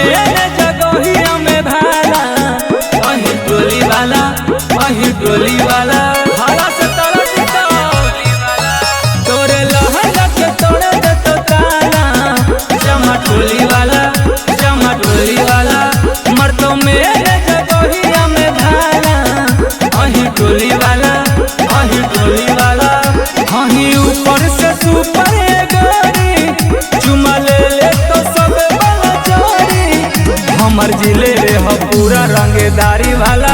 मेरे जगहिया में भाला वही टोली वाला भाला से तोड़ देता तोरे लहंगा के तोड़ देता ताला जमा टोली वाला मर तो मेरे जगहिया में भाला वही टोली वाला वही ऊपर से सुपर गोरी चुमा ले तो सब वाला चोरी हमर जिले रे हो पूरा रंगदारी वाला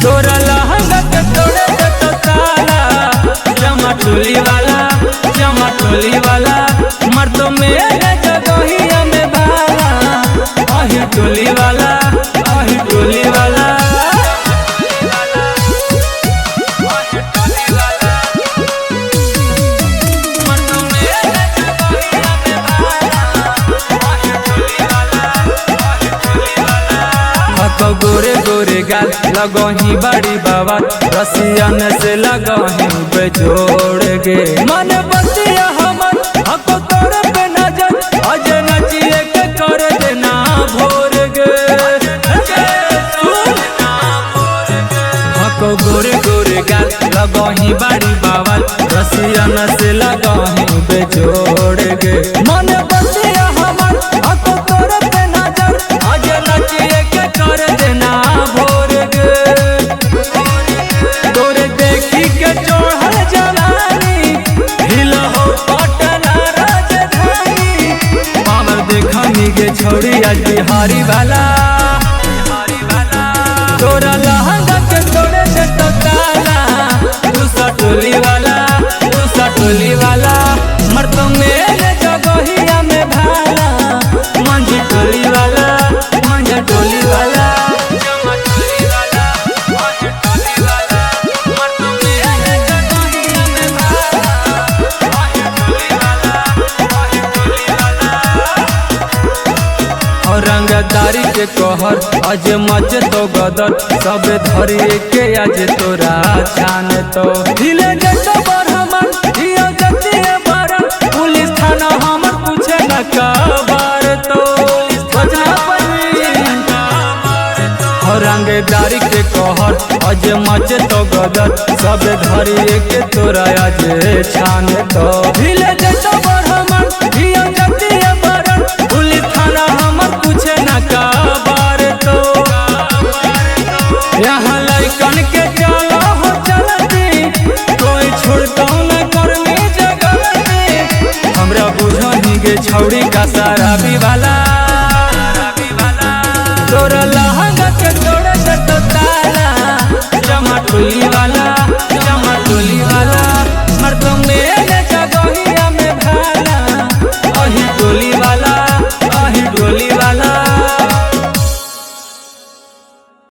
तोरा लहंगा के तोड़े देतो ताला जमा टोली वाला मर तो मेरे जगहिया में भाला वही टोली वाला गोरे गोरे गाल लगही बड़ी बाबा रसियन से लगही बेजोड़ गे मन बतिया हमर हको तोरे पे नजर अजे नचिए के कर देना भोर गे हको गोरे गोरे गाल लगही बड़ी बाबा रसियन से लगही बेजोड़ गे मन बतिया हमर हको तोरे पे नजर अजे नचिए के कर देना भोर गे तोरे देखी के चढ़ल जवानी हिल हो पटना राजधानी पावर देखनी गे छौड़ी आज बिहारी वाला तोरा लहंगा के तोड़े से तो ताला दूसरा टोली वाला मर तो मेरे जगहिया में भाला मंझी टोली वाला रंगदारी के कहर आज मच तो गदर सब धरी के आज तोरा छान तो हिले जतो बरहमन हिया जतिए बर पुलिस थाना हमर पूछे न खबर तो बजना पड़ी रंगदारी के कहर आज मच तो गदर सब धरी के तोरा आज छान तो हिले जतो बरहमन हिया जतिए बर पुलिस थाना हमर पूछे न खबर तो यहाँ लइकन के चला हो चलती कोई छोड़ता न कर्मी जगती हमरा बुझनी गे छौड़ी का सारा वाला